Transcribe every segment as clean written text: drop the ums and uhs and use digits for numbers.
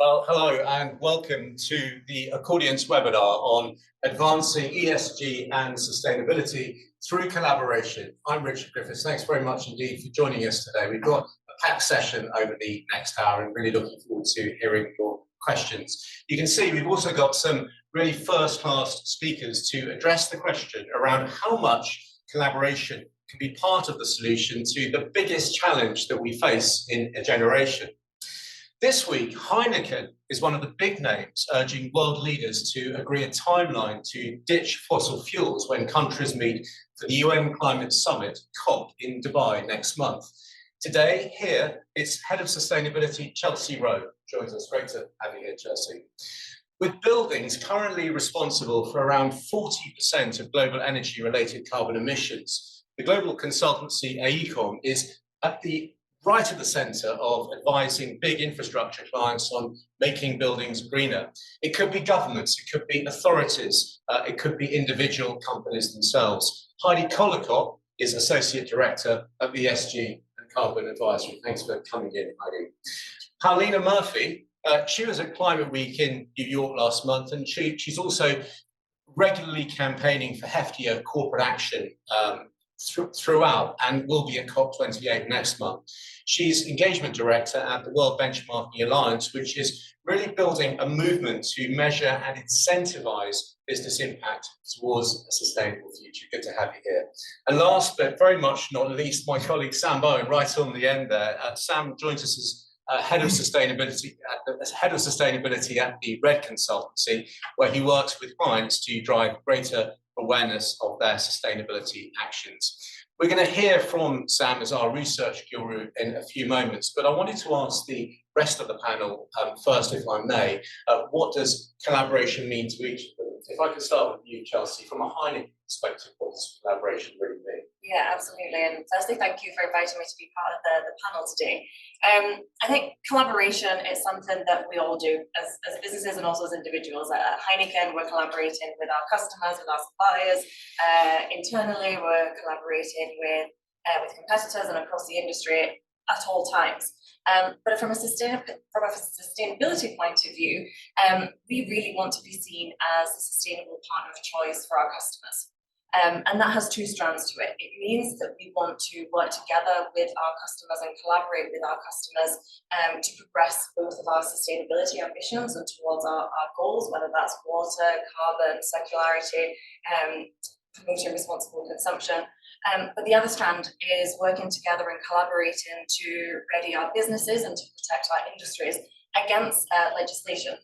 Well, hello and welcome to the Accordience webinar on advancing ESG and sustainability through collaboration. I'm Richard Griffiths. Thanks very much indeed for joining us today. We've got a packed session over the next hour and really looking forward to hearing your questions. You can see we've also got some really first-class speakers to address the question around how much collaboration can be part of the solution to the biggest challenge that we face in a generation. This week, HEINEKEN is one of the big names urging world leaders to agree a timeline to ditch fossil fuels when countries meet for the UN Climate Summit, COP, in Dubai next month. Today, here, it's Head of Sustainability, Chelsey Wroe, joins us. Great to have you here, Chelsey. With buildings currently responsible for around 40% of global energy-related carbon emissions, the global consultancy AECOM is at the right at the centre of advising big infrastructure clients on making buildings greener. It could be governments, it could be authorities, it could be individual companies themselves. Heidi is Associate Director of ESG and Carbon Advisory. Thanks for coming in, Heidi. Pauliina Murphy, she was at Climate Week in New York last month, and she's also regularly campaigning for heftier corporate action throughout, and will be at COP28 next month. She's Engagement Director at the World Benchmarking Alliance, which is really building a movement to measure and incentivize business impact towards a sustainable future. Good to have you here. And last but very much not least, my colleague Sam Bowen, right on the end there. Sam joins us as Head of Sustainability at the Red Consultancy, where he works with clients to drive greater awareness of their sustainability actions. We're going to hear from Sam as our research guru in a few moments, but I wanted to ask the rest of the panel first, if I may, what does collaboration mean to each of them? If I could start with you, Chelsey, from a HEINEKEN perspective, what does collaboration really mean? Yeah, absolutely. And firstly, thank you for inviting me to be part of the panel today. I think collaboration is something that we all do as businesses and also as individuals. At HEINEKEN, we're collaborating with our customers, with our suppliers. Internally, we're collaborating with competitors and across the industry at all times. But from a sustainability point of view, we really want to be seen as a sustainable partner of choice for our customers. And that has two strands to it. It means that we want to work together with our customers and collaborate with our customers to progress both of our sustainability ambitions and towards our goals, whether that's water, carbon, circularity, promoting responsible consumption. But the other strand is working together and collaborating to ready our businesses and to protect our industries against legislation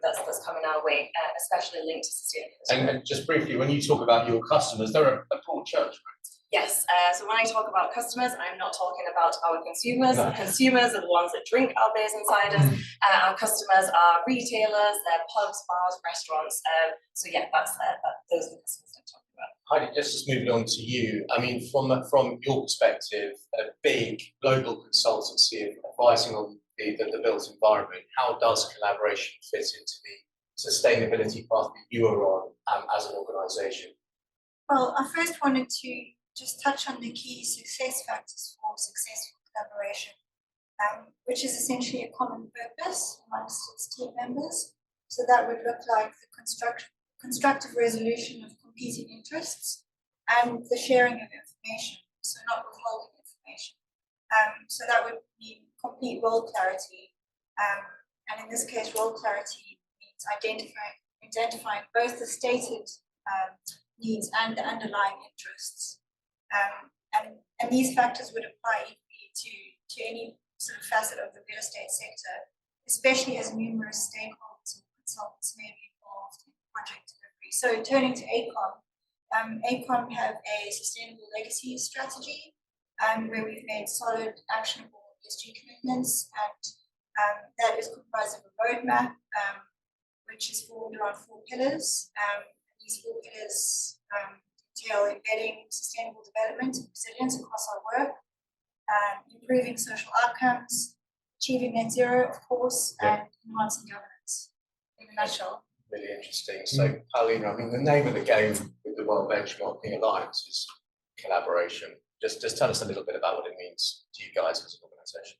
that's coming our way, especially linked to sustainability. And just briefly, when you talk about your customers, they're a broad church, right? Yes, so when I talk about customers, I'm not talking about our consumers. No. Consumers are the ones that drink our beers and ciders. Our customers are retailers, they're pubs, bars, restaurants. So yeah, those are the customers I'm talking about. Heidi, just moving on to you. I mean, from your perspective, a big global consultancy advising on the built environment, how does collaboration fit into the sustainability path that you are on as an organisation? Well, I first wanted to just touch on the key success factors for successful collaboration, which is essentially a common purpose amongst its team members. So that would look like the constructive resolution of competing interests and the sharing of information, so not withholding information. So that would mean complete role clarity, and in this case, role clarity means identifying both the stated needs and the underlying interests. And these factors would apply equally to any sort of facet of the real estate sector, especially as numerous stakeholders and consultants may be involved in project delivery. So turning to AECOM, AECOM have a sustainable legacy strategy where we've made solid, actionable ESG commitments, and that is comprised of a roadmap which is formed around 4 pillars. These 4 pillars entail embedding sustainable development and resilience across our work, improving social outcomes, achieving net zero, of course, and enhancing governance, in a nutshell. Really interesting. So, Pauliina, I mean, the name of the game with the World Benchmarking Alliance is collaboration. Just tell us a little bit about what it means to you guys as an organisation.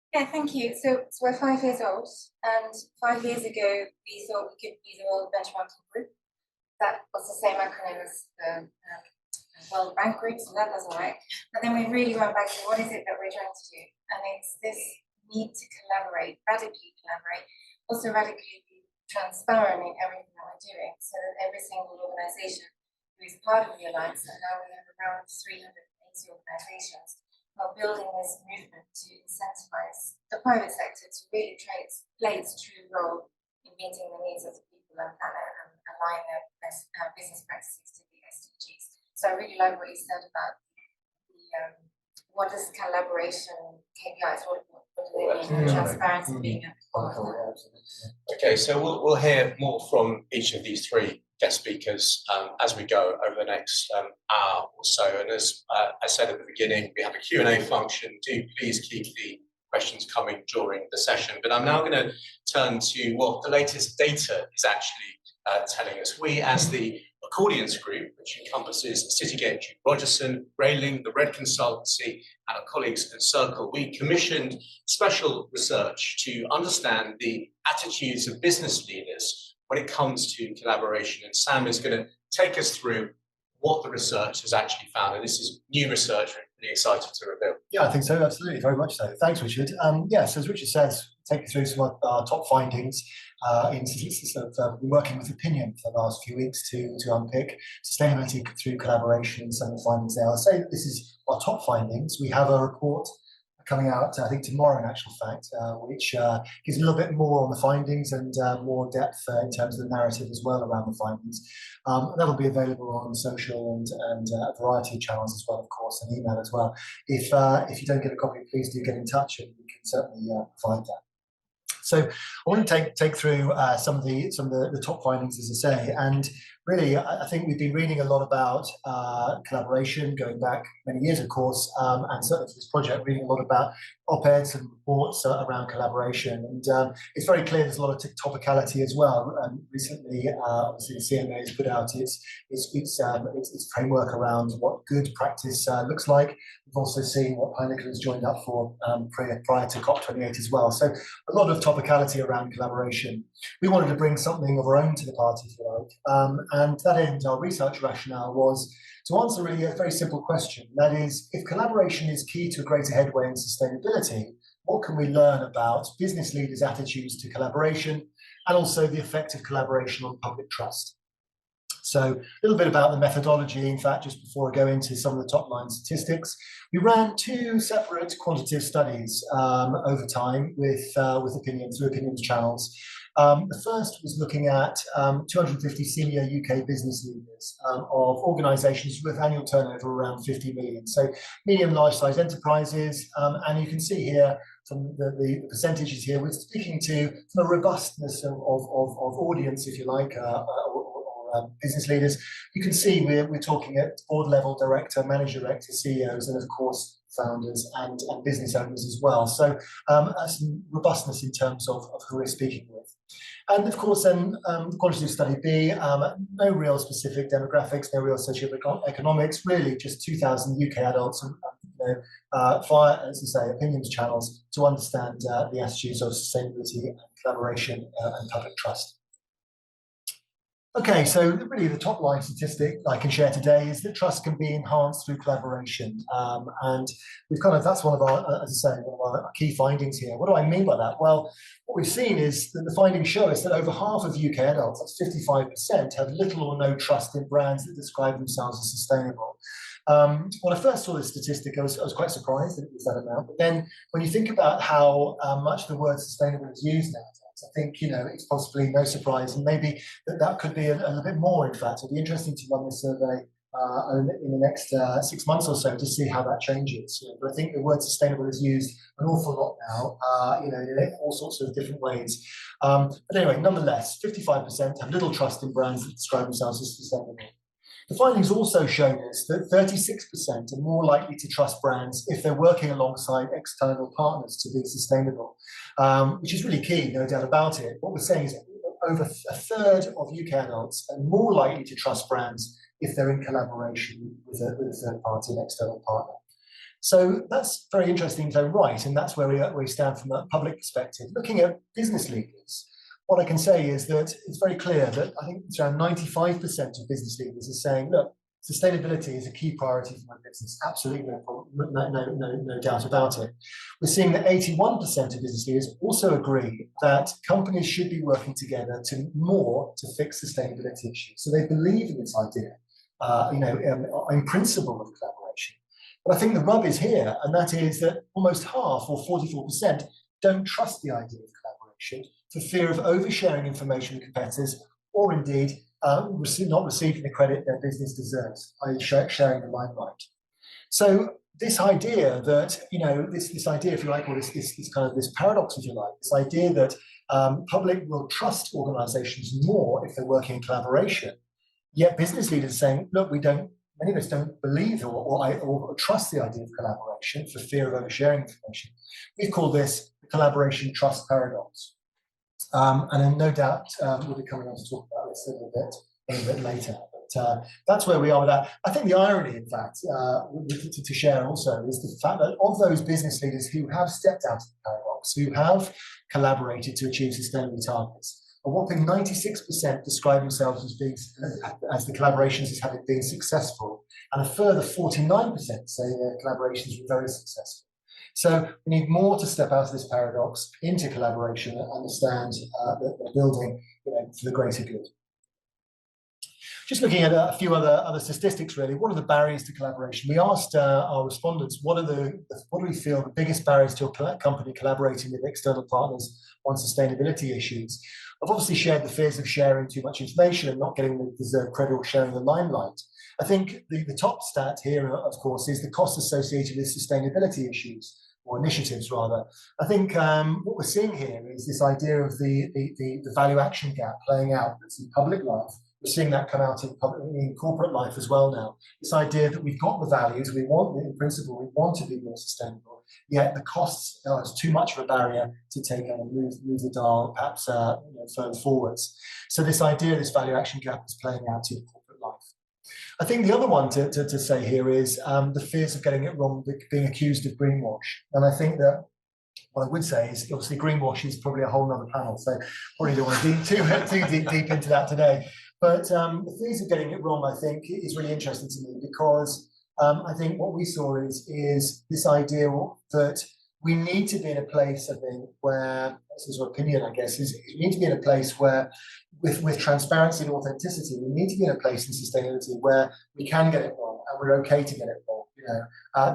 Yeah, thank you. So we're 5 years old, and 5 years ago we thought we could be the World Benchmarking Group. That was the same acronym as the World Bank Group, so that doesn't work. But then we really went back to what is it that we're trying to do, and it's this need to collaborate, radically collaborate, also radically be transparent in everything that we're doing, so that every single organisation who is part of the alliance, and now we have around 380 organisations, are building this movement to incentivize the private sector to really play its true role in meeting the needs of the people and planet and align their best business practices to the SDGs. So I really like what you said about the what does collaboration KPIs, what do they mean? Transparency being at the core. Okay, so we'll hear more from each of these three guest speakers as we go over the next hour or so. And as I said at the beginning, we have a Q&A function. Do please keep the questions coming during the session. But I'm now going to turn to what the latest data is actually telling us. We, as the Accordience group, which encompasses Citigate Dewe Rogerson, Railing, the Red Consultancy, and our colleagues at Circle, we commissioned special research to understand the attitudes of business leaders when it comes to collaboration. And Sam is going to take us through what the research has actually found. And this is new research, we're really excited to reveal. Yeah, I think so, absolutely, very much so. Thanks, Richard. Yes, as Richard says, take you through some of our top findings in statistics that I've been working with Opinion for the last few weeks to unpick sustainability through collaboration and some of the findings there. I'll say that this is our top findings. We have a report coming out, I think, tomorrow, in actual fact, which gives a little bit more on the findings and more depth in terms of the narrative as well around the findings. That'll be available on social and a variety of channels as well, of course, and email as well. If you don't get a copy, please do get in touch, and we can certainly provide that. So I want to take through some of the top findings, as I say, and really I think we've been reading a lot about collaboration going back many years, of course, and certainly for this project, reading a lot about op-eds and reports around collaboration, and it's very clear there's a lot of topicality as well. Recently, obviously, the CMA has put out its framework around what good practice looks like. We've also seen what Heineken has joined up for prior to COP28 as well. So a lot of topicality around collaboration. We wanted to bring something of our own to the party, if you like, and that end, our research rationale was to answer really a very simple question. That is, if collaboration is key to a greater headway in sustainability, what can we learn about business leaders' attitudes to collaboration and also the effect of collaboration on public trust? So a little bit about the methodology. In fact, just before I go into some of the top line statistics, we ran two separate quantitative studies over time with Opinion, through Opinion's channels. The first was looking at 250 senior UK business leaders of organisations with annual turnover around 50 million. So medium, large-sized enterprises, and you can see here from the percentages here, we're speaking to the robustness of audience, if you like, business leaders. You can see we're talking at board level, director, managing director, CEOs, and of course founders and business owners as well. So some robustness in terms of who we're speaking with. And of course then quantitative study B, no real specific demographics, no real socioeconomics, really just 2,000 UK adults via, as I say, Opinions channels to understand the attitudes of sustainability and collaboration and public trust. Okay, so really the top line statistic I can share today is that trust can be enhanced through collaboration. And we've that's one of our, as I say, one of our key findings here. What do I mean by that? Well, what we've seen is that the findings show us that over half of UK adults, that's 55%, have little or no trust in brands that describe themselves as sustainable. When I first saw this statistic, I was quite surprised that it was that amount. But then when you think about how much the word sustainable is used nowadays, I think, it's possibly no surprise, and maybe that could be a little bit more, in fact. It'll be interesting to run this survey in the next 6 months or so to see how that changes. But I think the word sustainable is used an awful lot now, in all sorts of different ways. But anyway, nonetheless, 55% have little trust in brands that describe themselves as sustainable. The findings also showed us that 36% are more likely to trust brands if they're working alongside external partners to be sustainable, which is really key, no doubt about it. What we're saying is over a third of UK adults are more likely to trust brands if they're in collaboration with a third party, an external partner. So that's very interesting in its own right, and that's where we stand from a public perspective. Looking at business leaders, what I can say is that it's very clear that I think it's around 95% of business leaders are saying, look, sustainability is a key priority for my business. Absolutely no doubt about it. We're seeing that 81% of business leaders also agree that companies should be working together to fix sustainability issues. So they believe in this idea, in principle of collaboration. But I think the rub is here, and that is that almost half, or 44%, don't trust the idea of collaboration for fear of oversharing information with competitors, or indeed not receiving the credit their business deserves, i.e. sharing the limelight. So this idea that, this idea, if you like, or this paradox, if you like, this idea that public will trust organisations more if they're working in collaboration, yet business leaders are saying, look, many of us don't believe or trust the idea of collaboration for fear of oversharing information. We call this the collaboration trust paradox. And no doubt we'll be coming on to talk about this a little bit later. But that's where we are with that. I think the irony, in fact, to share also, is the fact that of those business leaders who have stepped out of the paradox, who have collaborated to achieve sustainability targets, a whopping 96% describe themselves as the collaborations as having been successful, and a further 49% say their collaborations were very successful. So we need more to step out of this paradox into collaboration and understand that we're building for the greater good. Just looking at a few other statistics, really. What are the barriers to collaboration? We asked our respondents, what do we feel the biggest barriers to a company collaborating with external partners on sustainability issues? I've obviously shared the fears of sharing too much information and not getting the deserved credit or sharing the limelight. I think the top stat here, of course, is the cost associated with sustainability issues, or initiatives rather. I think what we're seeing here is this idea of the value action gap playing out that's in public life. We're seeing that come out in corporate life as well now. This idea that we've got the values, in principle, we want to be more sustainable, yet the costs are too much of a barrier to take and move the dial perhaps further forwards. So this idea, this value action gap is playing out in corporate life. I think the other one to say here is the fears of getting it wrong, being accused of greenwash. And I think that what I would say is, obviously, greenwash is probably a whole other panel, so probably don't want to dig too deep into that today. But the fears of getting it wrong, I think, is really interesting to me, because I think what we saw is this idea that we need to be in a place, I think, where, this is our opinion, I guess, is we need to be in a place where, with transparency and authenticity, we need to be in a place in sustainability where we can get it wrong and we're okay to get it wrong.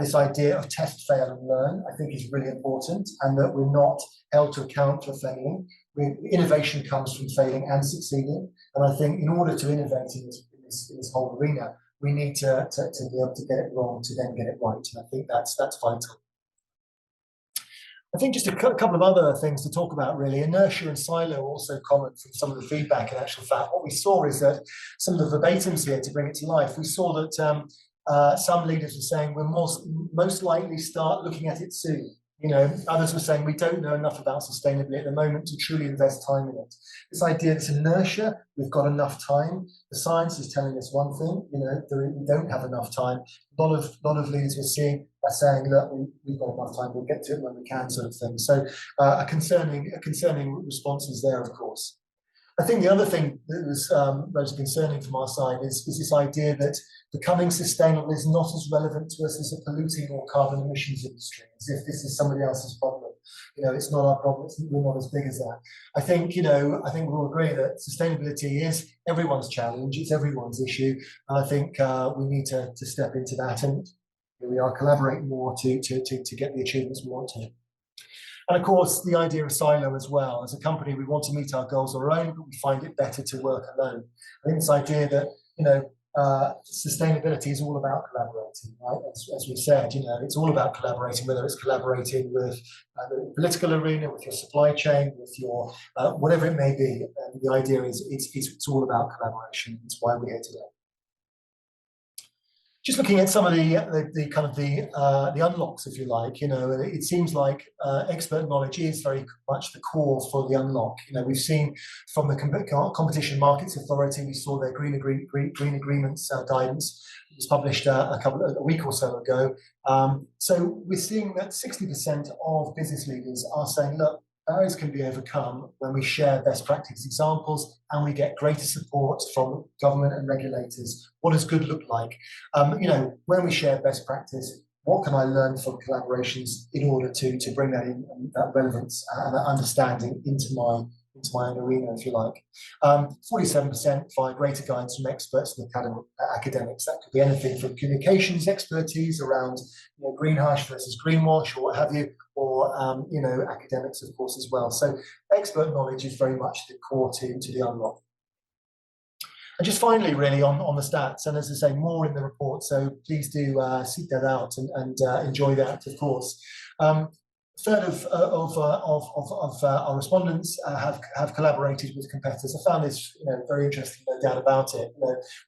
This idea of test, fail and learn, I think, is really important, and that we're not held to account for failing. Innovation comes from failing and succeeding, and I think in order to innovate in this whole arena, we need to be able to get it wrong to then get it right, and I think that's vital. I think just a couple of other things to talk about, really. Inertia and silo are also common from some of the feedback. In actual fact, what we saw is that some of the verbatims here, to bring it to life, we saw that some leaders were saying we'll most likely start looking at it soon. Others were saying we don't know enough about sustainability at the moment to truly invest time in it. This idea, this inertia, we've got enough time. The science is telling us one thing, we don't have enough time. A lot of leaders we're seeing are saying, look, we've got enough time, we'll get to it when we can, sort of thing. So a concerning response is there, of course. I think the other thing that was most concerning from our side is this idea that becoming sustainable is not as relevant to us as a polluting or carbon emissions industry, as if this is somebody else's problem. It's not our problem. We're not as big as that. I think we'll agree that sustainability is everyone's challenge. It's everyone's issue. And I think we need to step into that, and here we are, collaborate more to get the achievements we want to. And of course, the idea of silo as well. As a company, we want to meet our goals on our own, but we find it better to work alone. I think this idea that sustainability is all about collaborating, right? As we said, it's all about collaborating, whether it's collaborating with the political arena, with your supply chain, with your whatever it may be. The idea is it's all about collaboration. That's why we're here today. Just looking at some of the kind of the unlocks, if you like, it seems like expert knowledge is very much the core for the unlock. We've seen from the Competition Markets Authority, we saw their green agreements guidance. It was published a week or so ago. So we're seeing that 60% of business leaders are saying, look, barriers can be overcome when we share best practice examples and we get greater support from government and regulators. What does good look like? When we share best practice, what can I learn from collaborations in order to bring that in, that relevance and that understanding into my own arena, if you like. 47% find greater guidance from experts and academics. That could be anything from communications expertise around greenwash versus greenwash or what have you, or academics, of course, as well. So expert knowledge is very much the core to the unlock. And just finally, really, on the stats, and as I say, more in the report, so please do seek that out and enjoy that, of course. A third of our respondents have collaborated with competitors. I found this very interesting, no doubt about it.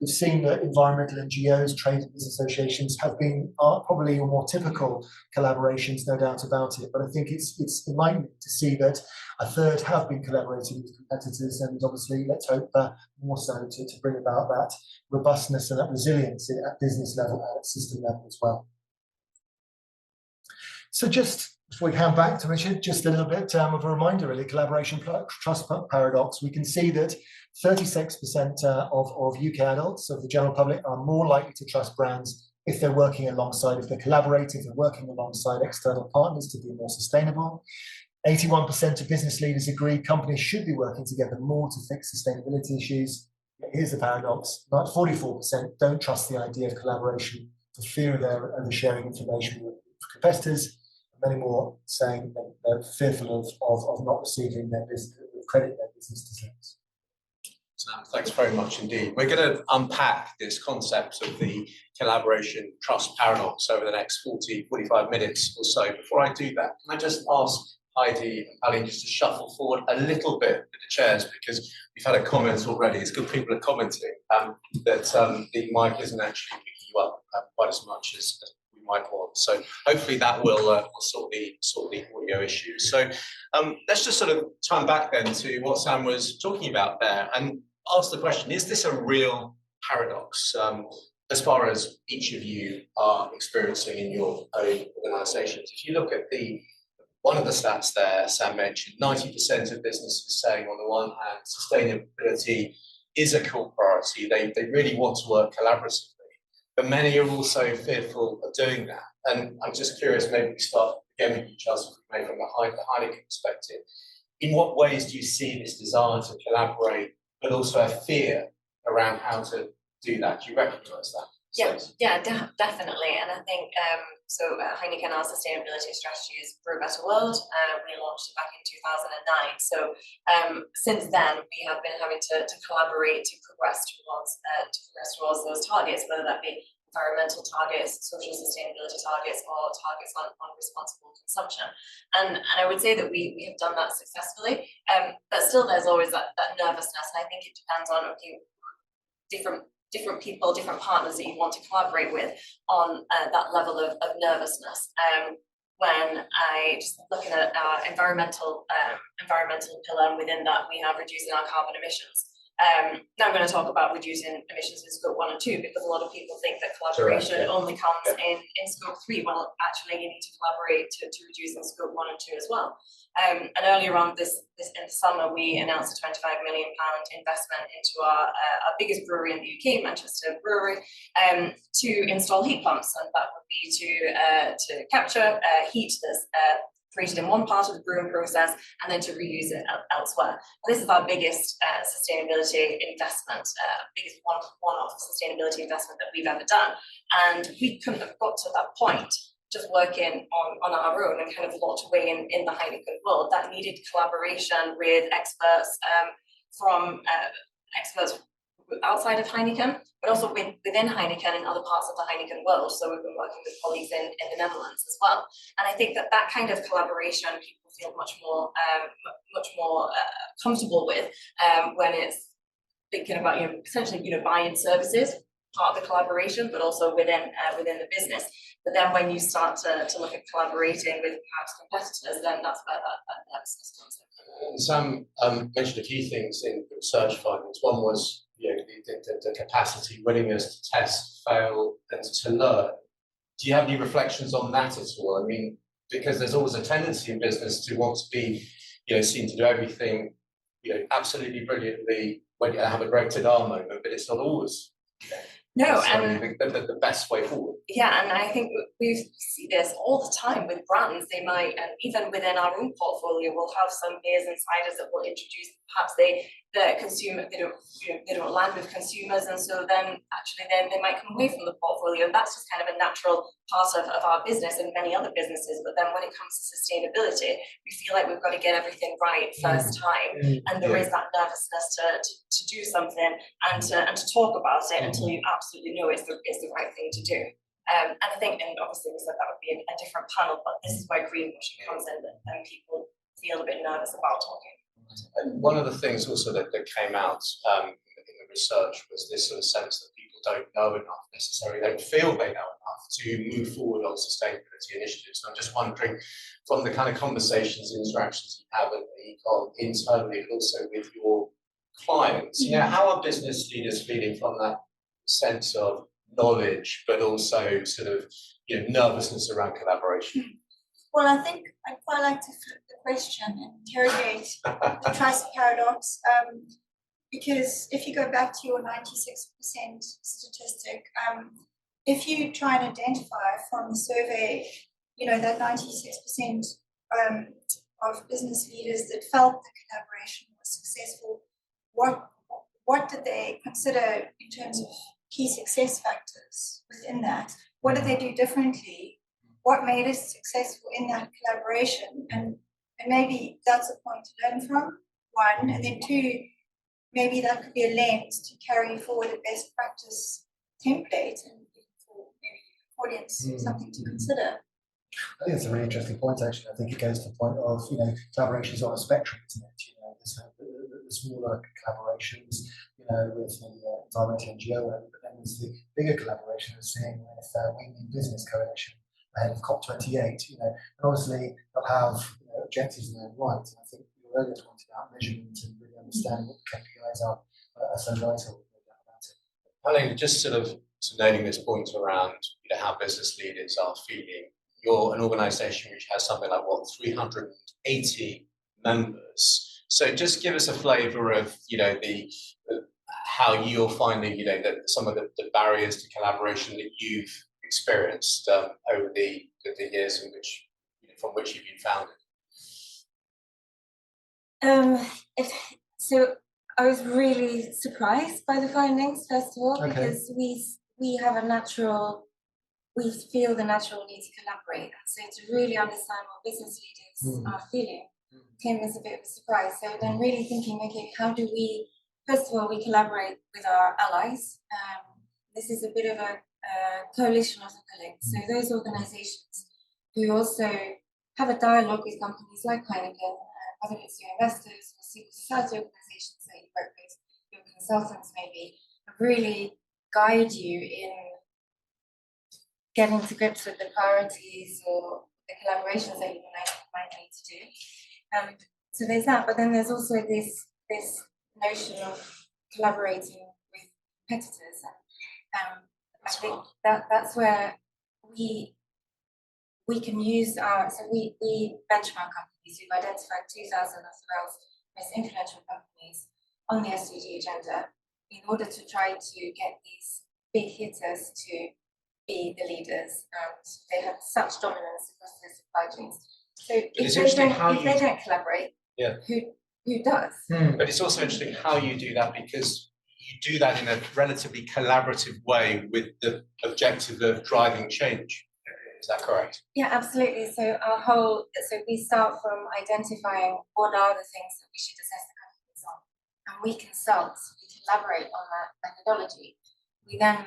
We've seen that environmental NGOs, trade and business associations have been probably more typical collaborations, no doubt about it. But I think it's enlightening to see that a third have been collaborating with competitors, and obviously let's hope more so to bring about that robustness and that resilience at business level and at system level as well. So just before we hand back to Richard, just a little bit of a reminder, really, collaboration trust paradox. We can see that 36% of UK adults, of the general public, are more likely to trust brands if they're working alongside, if they're collaborative, they're working alongside external partners to be more sustainable. 81% of business leaders agree companies should be working together more to fix sustainability issues. Here's the paradox: 44% don't trust the idea of collaboration for fear of their oversharing information with competitors. Many more saying that they're fearful of not receiving their business, credit their business deserves. Sam, thanks very much indeed. We're going to unpack this concept of the collaboration trust paradox over the next 45 minutes or so. Before I do that, can I just ask Heidi and Pauliina just to shuffle forward a little bit with the chairs, because we've had a comment already. It's good people are commenting that the mic isn't actually picking you up quite as much as might want. So hopefully that will sort the audio issues. So let's just sort of turn back then to what Sam was talking about there and ask the question: is this a real paradox as far as each of you are experiencing in your own organisations? If you look at one of the stats there, Sam mentioned 90% of businesses saying on the one hand sustainability is a core priority. They really want to work collaboratively. But many are also fearful of doing that. And I'm just curious, maybe we start again with you, Chelsey, maybe from the Heineken perspective. In what ways do you see this desire to collaborate, but also a fear around how to do that? Do you recognise that? Yeah, definitely. And I think, Heineken, our sustainability strategy is for a better world. We launched it back in 2009. So since then, we have been having to collaborate to progress towards those targets, whether that be environmental targets, social sustainability targets, or targets on responsible consumption. And I would say that we have done that successfully. But still, there's always that nervousness. And I think it depends on different people, different partners that you want to collaborate with on that level of nervousness. When I just looking at our environmental pillar, and within that we have reducing our carbon emissions. Now I'm going to talk about reducing emissions in scope 1 and 2, because a lot of people think that collaboration only comes in scope 3. Well, actually you need to collaborate to reduce in scope 1 and 2 as well. And earlier on in the summer, we announced a £25 million investment into our biggest brewery in the UK, Manchester Brewery, to install heat pumps, and that would be to capture heat that's created in one part of the brewing process and then to reuse it elsewhere. And this is our biggest sustainability investment, biggest one-off sustainability investment that we've ever done. And we couldn't have got to that point just working on our own and kind of locked away in the Heineken world. That needed collaboration with experts from experts outside of Heineken, but also within Heineken and other parts of the Heineken world. So we've been working with colleagues in the Netherlands as well. And I think that kind of collaboration people feel much more comfortable with when it's thinking about potentially buying services part of the collaboration, but also within the business. But then when you start to look at collaborating with perhaps competitors, then that's where that nervousness comes in. And Sam mentioned a few things in the research findings. One was the capacity, willingness to test, fail, and to learn. Do you have any reflections on that at all? I mean, because there's always a tendency in business to want to be, seen to do everything, absolutely brilliantly when you have a great ta-da moment, but it's not always the best way forward. Yeah, and I think we see this all the time with brands. They might, and even within our own portfolio, we'll have some beers and ciders that will introduce. Perhaps they don't land with consumers, and so then actually they might come away from the portfolio. That's just kind of a natural part of our business and many other businesses. But then when it comes to sustainability, we feel like we've got to get everything right first time, and there is that nervousness to do something and to talk about it until you absolutely know it's the right thing to do. And I think, and obviously we said that would be a different panel, but this is where greenwashing comes in, and people feel a bit nervous about talking. And one of the things also that came out in the research was this sort of sense that people don't know enough necessarily, don't feel they know enough to move forward on sustainability initiatives. So I'm just wondering, from the kind of conversations, interactions you have at AECOM internally, but also with your clients, how are business leaders feeling from that sense of knowledge, but also sort of nervousness around collaboration? Well, I think I'd quite like to flip the question and interrogate the trust paradox, because if you go back to your 96% statistic, if you try and identify from the survey, that 96% of business leaders that felt the collaboration was successful, what did they consider in terms of key success factors within that? What did they do differently? What made us successful in that collaboration? And maybe that's a point to learn from, one. And then two, maybe that could be a lens to carry forward a best practice template and for maybe audience something to consider. I think it's a really interesting point, actually. I think it goes to the point of, collaboration is on a spectrum, isn't it? There's the smaller collaborations, with the environmental NGO, but then there's the bigger collaboration we're seeing with Women in Business Coalition ahead of COP28. And obviously they'll have objectives in their own right. And I think you earlier pointed out measurement and really understand what the KPIs are so vital about it. Pauliina, just sort of noting this point around how business leaders are feeling. You're an organisation which has something like 380 members. So just give us a flavour of how you're finding that some of the barriers to collaboration that you've experienced over the years in which from which you've been founded. So I was really surprised by the findings, first of all, because we have we feel the natural need to collaborate. So to really understand what business leaders are feeling came as a bit of a surprise. So then really thinking, okay, how do we, first of all, we collaborate with our allies. This is a bit of a coalition of colleagues. So those organizations who also have a dialogue with companies like Heineken, whether it's your investors or civil society organizations that you work with, your consultants maybe, really guide you in getting to grips with the priorities or the collaborations that you might need to do. So there's that, but then there's also this notion of collaborating with competitors. I think that's where we can use we benchmark companies. We've identified 2,000 of the world's most influential companies on the SDG agenda in order to try to get these big hitters to be the leaders, and they have such dominance across their supply chains. So if they don't collaborate, who does? But it's also interesting how you do that, because you do that in a relatively collaborative way with the objective of driving change. Is that correct? Yeah, absolutely. So we start from identifying what are the things that we should assess the companies on, and we collaborate on that methodology. We then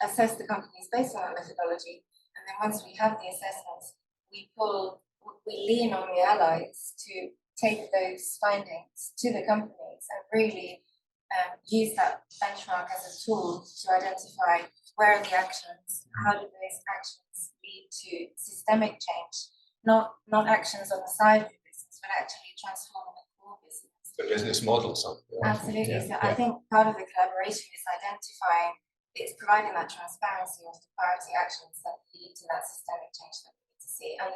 assess the companies based on that methodology, and then once we have the assessments, we lean on the allies to take those findings to the companies and really use that benchmark as a tool to identify where are the actions, how do those actions lead to systemic change, not actions on the side of the business, but actually transforming the core business. The business model, something. Absolutely. Yeah, So I think part of the collaboration is identifying, it's providing that transparency of the priority actions that lead to that systemic change that we need to see. And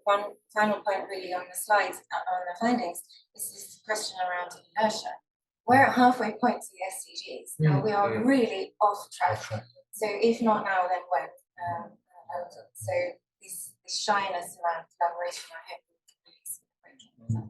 one final point really on the slides, on the findings, is this question around inertia. We're at halfway point to the SDGs. Now we are really off track. So if not now, then when? So this shyness around collaboration, I hope we can really see the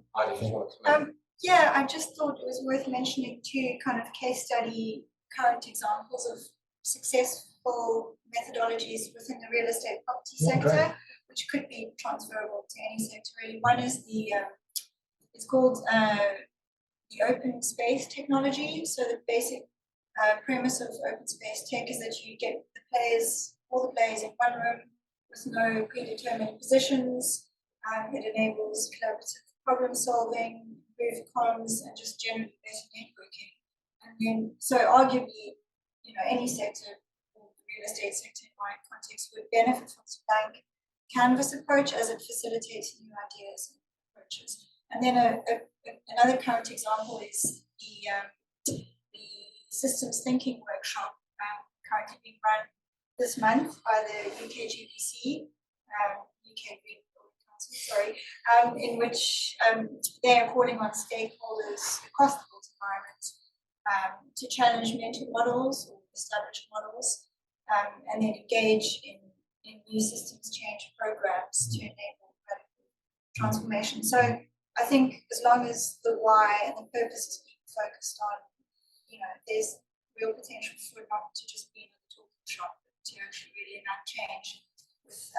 breakthrough. Yeah, I just thought it was worth mentioning two kind of case study current examples of successful methodologies within the real estate property sector, which could be transferable to any sector really. One is it's called the open space technology. So the basic premise of open space tech is that you get all the players in one room with no predetermined positions. It enables collaborative problem solving, improved comms, and just generally better networking. And then, so arguably, any sector, or the real estate sector in my context, would benefit from this blank canvas approach as it facilitates new ideas and approaches. And then another current example is the systems thinking workshop currently being run this month by the UK GBC, UK Red Consultancy, in which they are calling on stakeholders across the built environment to challenge mental models or established models, and then engage in new systems change programs to enable radical transformation. So I think as long as the why and the purpose is being focused on, there's real potential for it not to just be another talking shop, but to actually really enact change with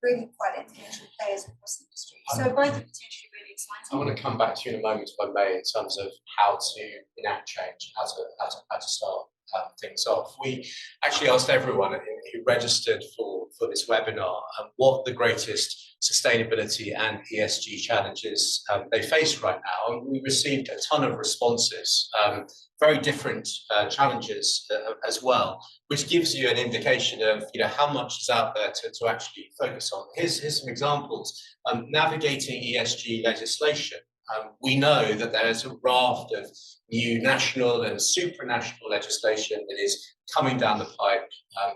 really quite influential players across the industry. So both are potentially really exciting. I want to come back to you in a moment, if I may, in terms of how to enact change, how to start things off. We actually asked everyone who registered for this webinar what the greatest sustainability and ESG challenges they face right now, and we received a ton of responses, very different challenges as well, which gives you an indication of how much is out there to actually focus on. Here's some examples. Navigating ESG legislation. We know that there's a raft of new national and supranational legislation that is coming down the pipe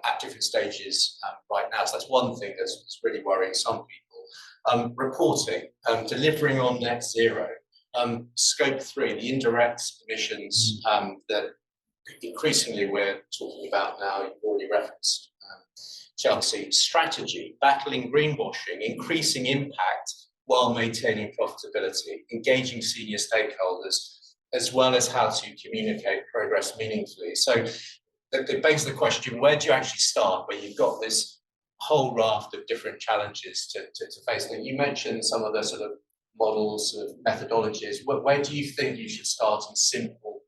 at different stages right now. So that's one thing that's really worrying some people. Reporting, delivering on net zero. Scope 3, the indirect emissions that increasingly we're talking about now, you've already referenced, Chelsey. Strategy, battling greenwashing, increasing impact while maintaining profitability, engaging senior stakeholders, as well as how to communicate progress meaningfully. So it begs the question, where do you actually start, where you've got this whole raft of different challenges to face? And you mentioned some of the sort of models, sort of methodologies. Where do you think you should start in simple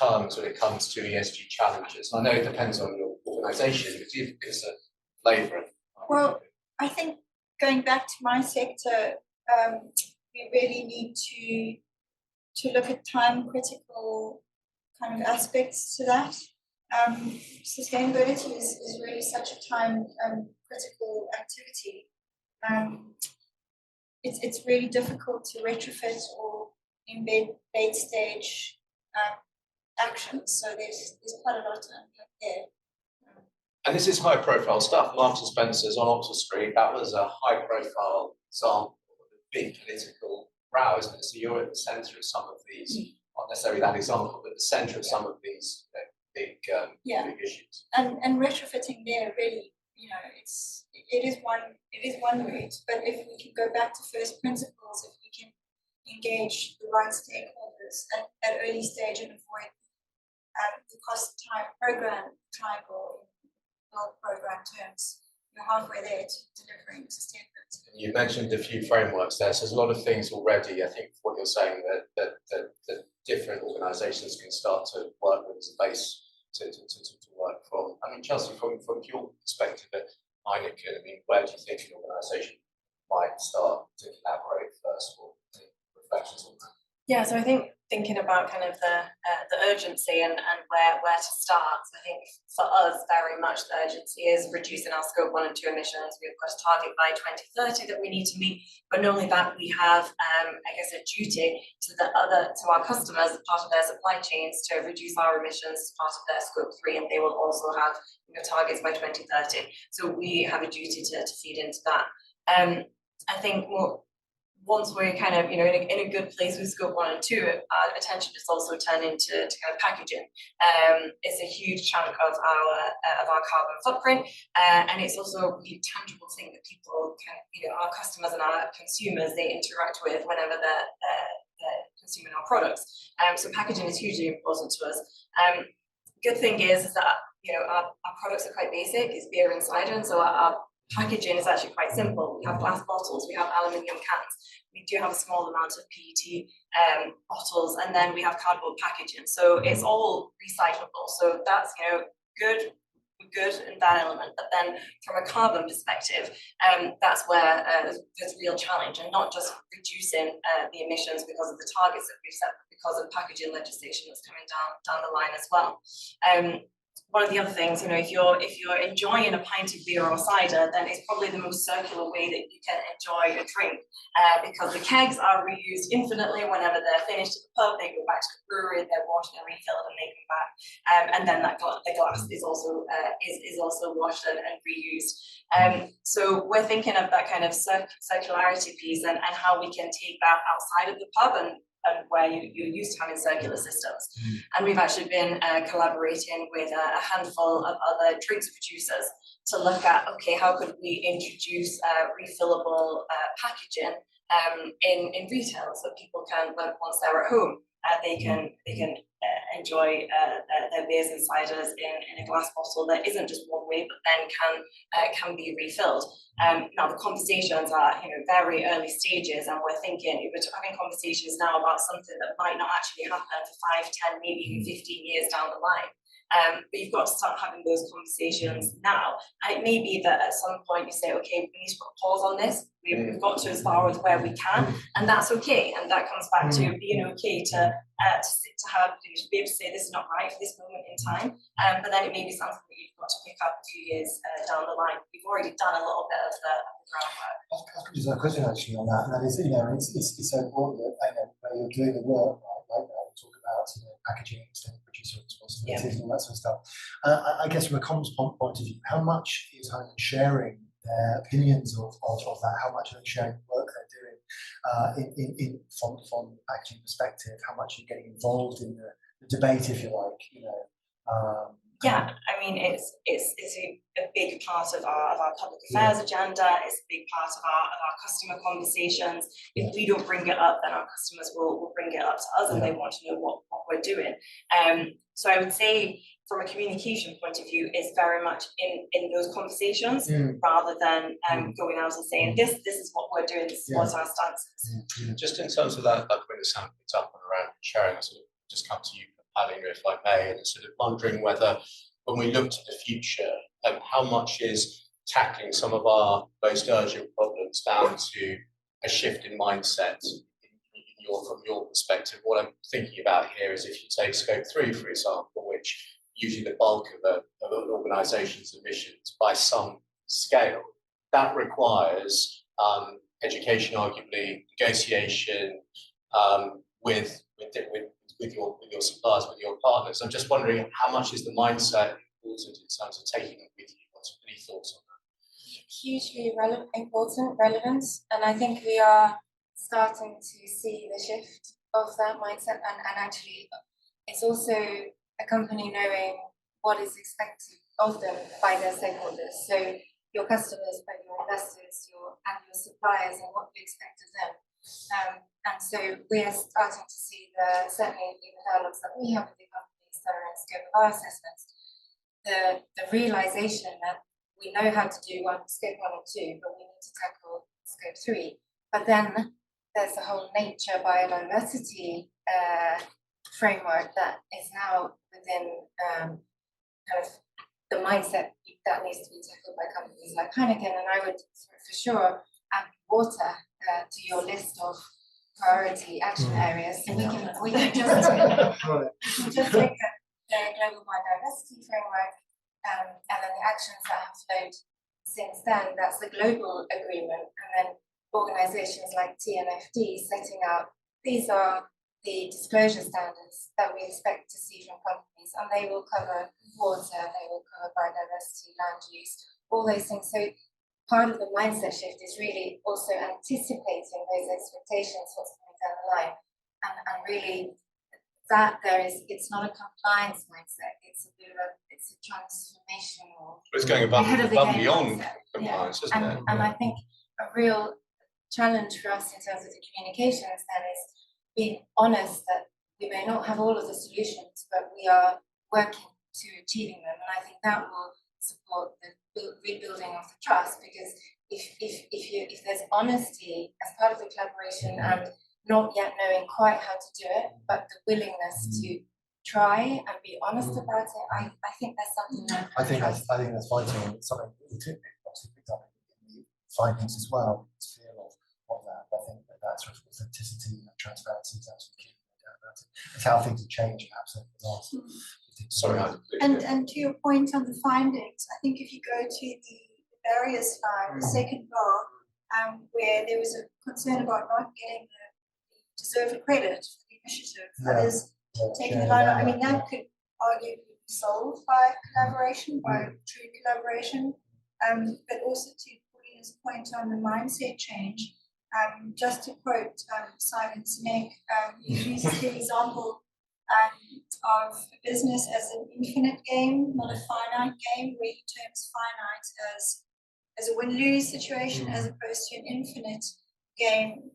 terms when it comes to ESG challenges? And I know it depends on your organisation, but give us a flavour. Well, I think going back to my sector, we really need to look at time critical kind of aspects to that. Sustainability is really such a time critical activity. It's really difficult to retrofit or embed late stage actions. So there's quite a lot to unpack there. And this is high profile stuff. Marks and Spencer's on Oxford Street, that was a high profile example of a big political row, isn't it? So you're at the centre of some of these, not necessarily that example, but the centre of some of these big issues. And retrofitting there really, it is one route, but if we can go back to first principles, if we can engage the right stakeholders at early stage and avoid the cost time program triangle in world program terms, you're halfway there to delivering sustainability. You mentioned a few frameworks there, so there's a lot of things already. I think what you're saying that different organisations can start to work with as a base to work from. I mean, Chelsey, from your perspective at Heineken, where do you think an organisation might start to collaborate first, or any reflections on that? Yeah, so I think thinking about kind of the urgency and where to start. I think for us, very much the urgency is reducing our scope 1 and 2 emissions. We've got a target by 2030 that we need to meet, but not only that, we have, I guess, a duty to our customers as part of their supply chains to reduce our emissions as part of their scope 3, and they will also have targets by 2030. So we have a duty to feed into that. I think once we're kind of in a good place with scope 1 and 2, our attention is also turned into kind of packaging. It's a huge chunk of our carbon footprint, and it's also a really tangible thing that people can, our customers and our consumers, they interact with whenever they're consuming our products. So packaging is hugely important to us. Good thing is that our products are quite basic. It's beer and cider, and so our packaging is actually quite simple. We have glass bottles, we have aluminium cans, we do have a small amount of PET bottles, and then we have cardboard packaging. So it's all recyclable. So that's good in that element. But then from a carbon perspective, that's where there's a real challenge, and not just reducing the emissions because of the targets that we've set, but because of packaging legislation that's coming down the line as well. One of the other things, if you're enjoying a pint of beer or cider, then it's probably the most circular way that you can enjoy a drink, because the kegs are reused infinitely. Whenever they're finished at the pub, they go back to the brewery, they're washed and refilled, and they come back, and then the glass is also washed and reused. So we're thinking of that kind of circularity piece and how we can take that outside of the pub and where you're used to having circular systems. And we've actually been collaborating with a handful of other drinks producers to look at, okay, how could we introduce refillable packaging in retail, so people can, once they're at home, they can enjoy their beers and ciders in a glass bottle that isn't just one way, but then can be refilled. Now the conversations are very early stages, and we're having conversations now about something that might not actually happen for 5, 10, maybe even 15 years down the line. But you've got to start having those conversations now. And it may be that at some point you say, okay, we need to put a pause on this. We've got to as far as where we can, and that's okay. And that comes back to being okay to be able to say this is not right for this moment in time. But then it may be something that you've got to pick up a few years down the line. We've already done a little bit of the groundwork. There's a question actually on that, and that is, it's so important that where you're doing the work, right? We talk about packaging, extended producer responsibilities, and all that sort of stuff. I guess from a comms point of view, how much is Heineken sharing their opinions of that? How much are they sharing the work they're doing from the packaging perspective? How much are you getting involved in the debate, if you like? Yeah, I mean, it's a big part of our public affairs agenda. It's a big part of our customer conversations. If we don't bring it up, then our customers will bring it up to us, and they want to know what we're doing. So I would say, from a communication point of view, it's very much in those conversations rather than going out and saying this is what we're doing, this is what our stance is. Just in terms of that point that Sam picked up on around sharing, I sort of just come to you, Pauliina, if I may, and sort of wondering whether, when we look to the future, how much is tackling some of our most urgent problems down to a shift in mindset from your perspective? What I'm thinking about here is, if you take scope 3, for example, which usually the bulk of an organisation's emissions by some scale, that requires education, arguably negotiation with your suppliers, with your partners. I'm just wondering, how much is the mindset important in terms of taking it with you? What's any thoughts on that? Hugely relevant, and I think we are starting to see the shift of that mindset, and actually it's also a company knowing what is expected of them by their stakeholders. So your customers, but your investors, your suppliers, and what you expect of them. And so we are starting to see certainly in the dialogues that we have with the companies that are in scope of our assessments, the realization that we know how to do scope 1 and 2, but we need to tackle scope 3. But then there's the whole nature biodiversity framework that is now within kind of the mindset that needs to be tackled by companies like Heineken. And I would for sure add water to your list of priority action areas. So we can just take the global biodiversity framework and then the actions that have flowed since then. That's the global agreement, and then organisations like TNFD setting out these are the disclosure standards that we expect to see from companies, and they will cover water, they will cover biodiversity, land use, all those things. So part of the mindset shift is really also anticipating those expectations, what's coming down the line, and really that it's not a compliance mindset, it's a transformational. It's going above and beyond compliance, isn't it? And I think a real challenge for us in terms of the communications then is being honest that we may not have all of the solutions, but we are working to achieving them. And I think that will support the rebuilding of the trust, because if there's honesty as part of the collaboration and not yet knowing quite how to do it, but the willingness to try and be honest about it, I think that's something that I think that's vital. It's something that we obviously picked up in the findings as well. It's fear of that. I think that sort of authenticity and transparency is absolutely key. About it. It's how things have changed, perhaps, over the last. Sorry, and to your point on the findings, I think if you go to the barriers slide, the second bar, where there was a concern about not getting the deserved credit for the initiative, others taking the line. I mean, that could arguably be solved by collaboration, by true collaboration, but also to Pauliina's point on the mindset change. Just to quote Simon Sinek, he uses the example of a business as an infinite game, not a finite game, where he terms finite as a win-lose situation as opposed to an infinite game.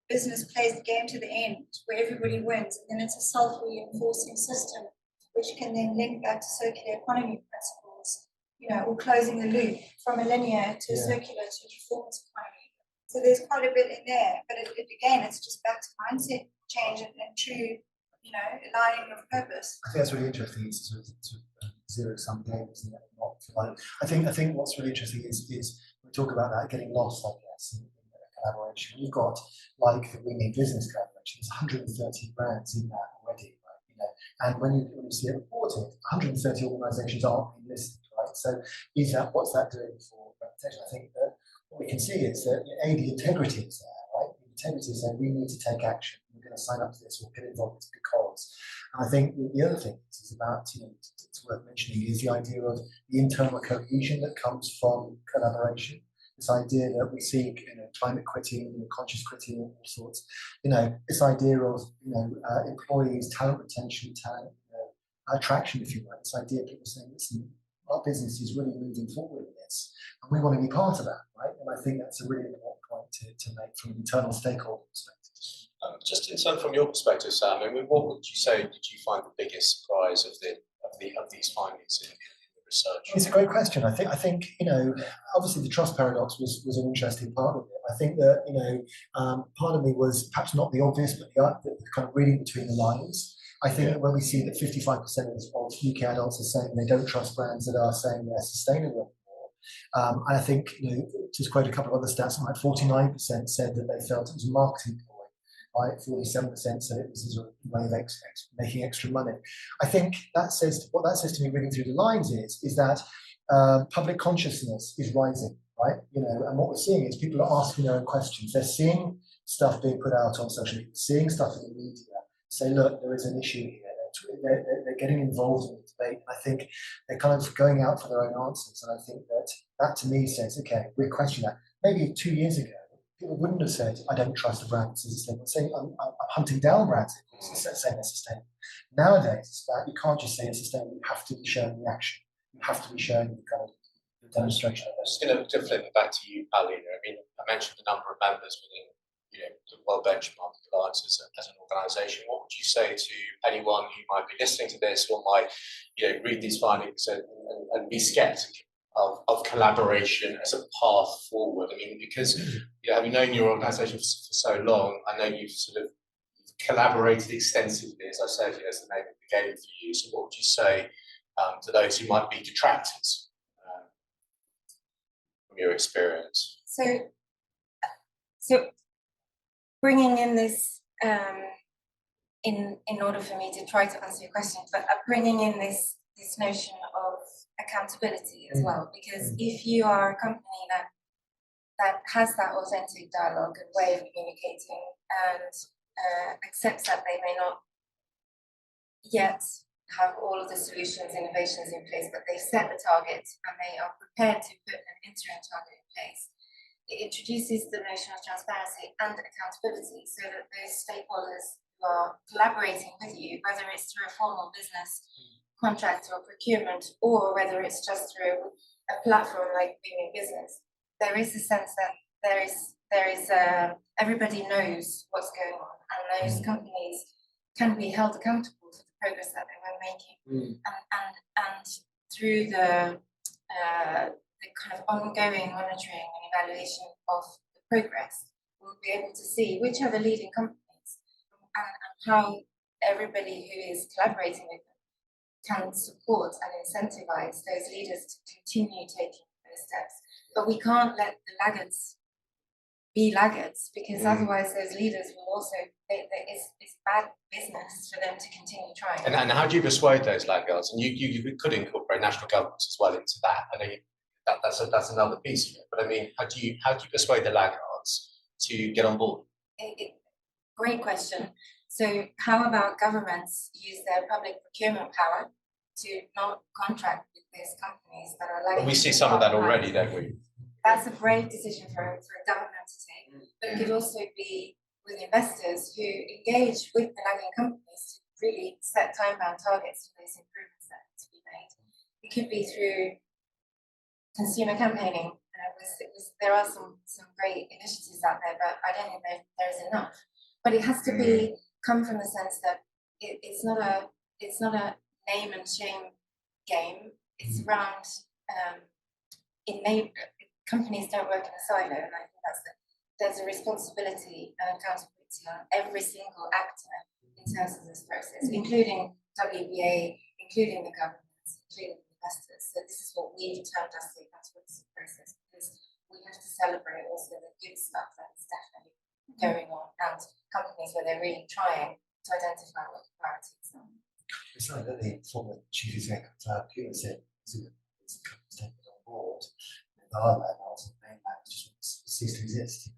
Business plays the game to the end, where everybody wins, and then it's a self-reinforcing system, which can then link back to circular economy principles, or closing the loop from a linear to a circular to a performance economy. So there's quite a bit in there, but again, it's just back to mindset change and true, aligning of purpose. I think that's really interesting. It's sort of zero-sum game, isn't it? I think what's really interesting is we talk about that getting lost, I guess, in collaboration. You've got like the We Need Business collaboration. There's 130 brands in that already, right? And when you see it reported, 130 organisations aren't being listed, right? So what's that doing for reputation? I think that what we can see is that the integrity is there, right? The integrity is there. We need to take action. We're going to sign up to this or get involved because. And I think the other thing is about, it's worth mentioning, is the idea of the internal cohesion that comes from collaboration. This idea that we seek, climate quitting, conscious quitting, all sorts. This idea of, employees, talent retention, talent attraction, if you like. This idea of people saying, listen, our business is really moving forward in this, and we want to be part of that, right? And I think that's a really important point to make from an internal stakeholder perspective. Just in terms from your perspective, Sam, what would you say did you find the biggest surprise of these findings in the research? It's a great question. I think obviously the trust paradox was an interesting part of it. I think that part of me was perhaps not the obvious, but the kind of reading between the lines. I think when we see that 55% of UK adults are saying they don't trust brands that are saying they're sustainable anymore, and I think just quote a couple of other stats, like 49% said that they felt it was a marketing ploy, right? 47% said it was a way of making extra money. I think what that says to me, reading through the lines, is that public consciousness is rising, right? And what we're seeing is people are asking their own questions. They're seeing stuff being put out on social media, seeing stuff in the media. Say, look, there is an issue here. They're getting involved in the debate. I think they're kind of going out for their own answers. And I think that to me says, okay, we question that. Maybe 2 years ago, people wouldn't have said, I don't trust a brand that's sustainable. Saying, I'm hunting down brands saying they're sustainable. Nowadays, it's about, you can't just say it's sustainable. You have to be showing the action. You have to be showing the kind of the demonstration of this. I'm just going to flip it back to you, Pauliina. I mentioned the number of members within the World Benchmark Alliance as an organisation. What would you say to anyone who might be listening to this or might read these findings and be sceptical of collaboration as a path forward? Because having known your organisation for so long, I know you've sort of collaborated extensively, as I said, as the name of the game for you. So what would you say to those who might be detractors from your experience? So bringing in this, in order for me to try to answer your question, but bringing in this notion of accountability as well, because if you are a company that has that authentic dialogue and way of communicating and accepts that they may not yet have all of the solutions, innovations in place, but they set the target and they are prepared to put an interim target in place, it introduces the notion of transparency and accountability so that those stakeholders who are collaborating with you, whether it's through a formal business contract or procurement, or whether it's just through a platform like Being in Business, there is a sense that there is everybody knows what's going on, and those companies can be held accountable for the progress that they were making, and through the kind of ongoing monitoring and evaluation of the progress, we'll be able to see which are the leading companies and how everybody who is collaborating with them can support and incentivize those leaders to continue taking those steps. But we can't let the laggards be laggards, because otherwise those leaders will also, it's bad business for them to continue trying. And how do you persuade those laggards? And you could incorporate national governments as well into that. I know that's another piece of it. But I mean, how do you persuade the laggards to get on board? Great question. So how about governments use their public procurement power to not contract with those companies that are lagging? But we see some of that already, don't we? That's a brave decision for a government to take, but it could also be with investors who engage with the lagging companies to really set time-bound targets for those improvements that need to be made. It could be through consumer campaigning. There are some great initiatives out there, but I don't think there is enough. But it has to come from the sense that it's not a name and shame game. It's around companies don't work in a silo, and I think there's a responsibility and accountability on every single actor in terms of this process, including WBA, including the governments, including the investors. So this is what we've termed as the accountability process, because we have to celebrate also the good stuff that is definitely going on, and companies where they're really trying to identify what the priorities are. It's like that the former chief exec of Pure said, it's taken on board. Just cease to exist.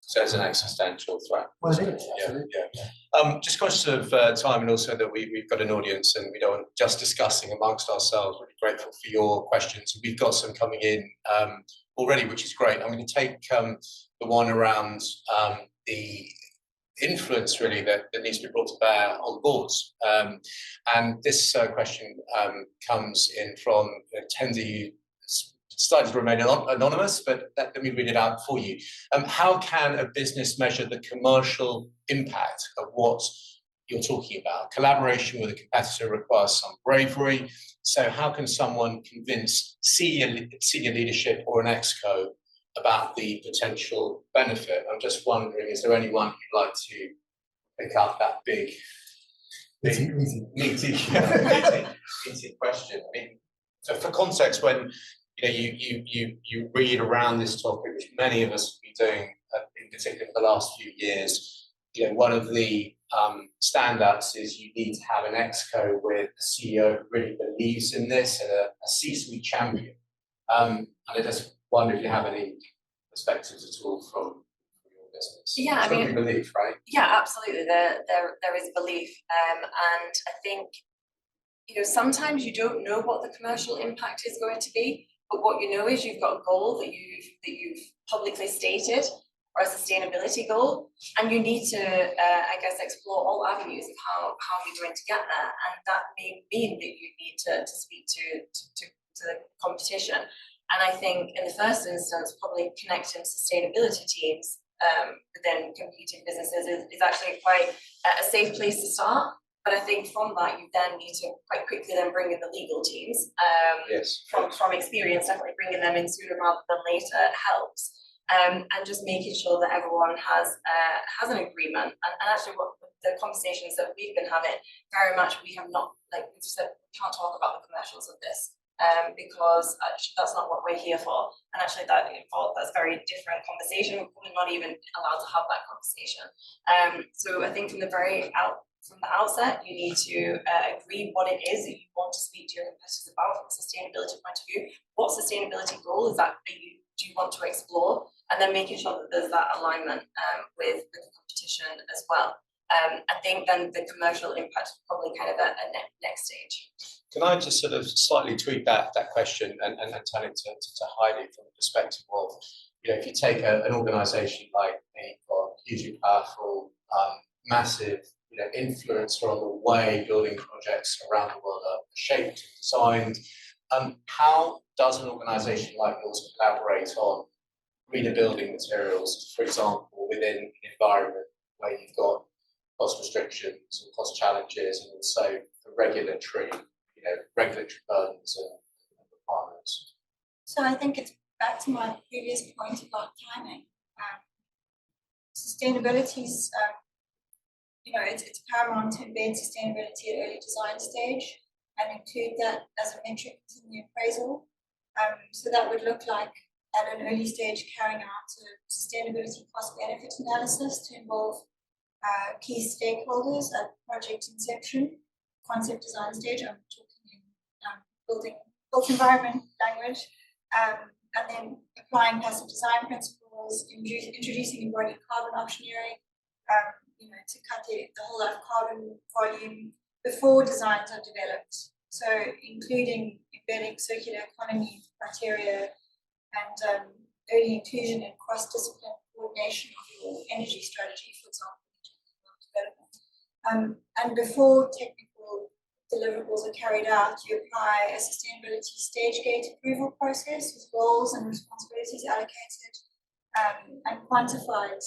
So it's an existential threat. Well, it is. Yeah. Just conscious of time, and also that we've got an audience and we don't want just discussing amongst ourselves. Really grateful for your questions. We've got some coming in already, which is great. I'm going to take the one around the influence really that needs to be brought to bear on boards. And this question comes in from a attendee who decided to remain anonymous, but let me read it out for you. How can a business measure the commercial impact of what you're talking about? Collaboration with a competitor requires some bravery. So how can someone convince senior leadership or an ExCo about the potential benefit? I'm just wondering, is there anyone who'd like to pick up that big meaty question? I mean, so for context, when you read around this topic, which many of us have been doing, in particular for the last few years, one of the standouts is you need to have an ExCo with a CEO who really believes in this and a C-suite champion. And I just wonder if you have any perspectives at all from your business. Yeah, I mean, belief, right? Yeah, absolutely. There is belief, and I think sometimes you don't know what the commercial impact is going to be, but what you know is you've got a goal that you've publicly stated, or a sustainability goal, and you need to, I guess, explore all avenues of how you're going to get there, and that may mean that you need to speak to the competition. And I think in the first instance, probably connecting sustainability teams within competing businesses is actually quite a safe place to start. But I think from that, you then need to quite quickly then bring in the legal teams. Yes. From experience, definitely bringing them in sooner rather than later helps. And just making sure that everyone has an agreement. And actually, what the conversations that we've been having, very much we have not, like we've said, we can't talk about the commercials of this. because actually that's not what we're here for. And actually that's a very different conversation. We're probably not even allowed to have that conversation. So I think from the outset, you need to agree what it is that you want to speak to your competitors about from a sustainability point of view. What sustainability goal is that do you want to explore? And then making sure that there's that alignment with the competition as well. I think then the commercial impact is probably kind of a next stage. Can I just sort of slightly tweak that question and turn it to Heidi from the perspective of, if you take an organisation like AECOM, hugely powerful, massive, influencer on the way building projects around the world are shaped and designed, how does an organisation like yours collaborate on greener building materials, for example, within an environment where you've got cost restrictions and cost challenges and also the regulatory burdens and requirements? So I think it's back to my previous point about timing. Sustainability is, it's paramount to embed sustainability at early design stage and include that as a metric in the appraisal. So that would look like at an early stage carrying out a sustainability cost benefit analysis to involve key stakeholders at project inception, concept design stage. I'm talking in built environment language, and then applying passive design principles, introducing embodied carbon optioneering, to cut the whole life carbon volume before designs are developed. So including embedding circular economy criteria and early inclusion and cross-discipline coordination of your energy strategy, for example, development. And before technical deliverables are carried out, you apply a sustainability stage gate approval process with roles and responsibilities allocated and quantified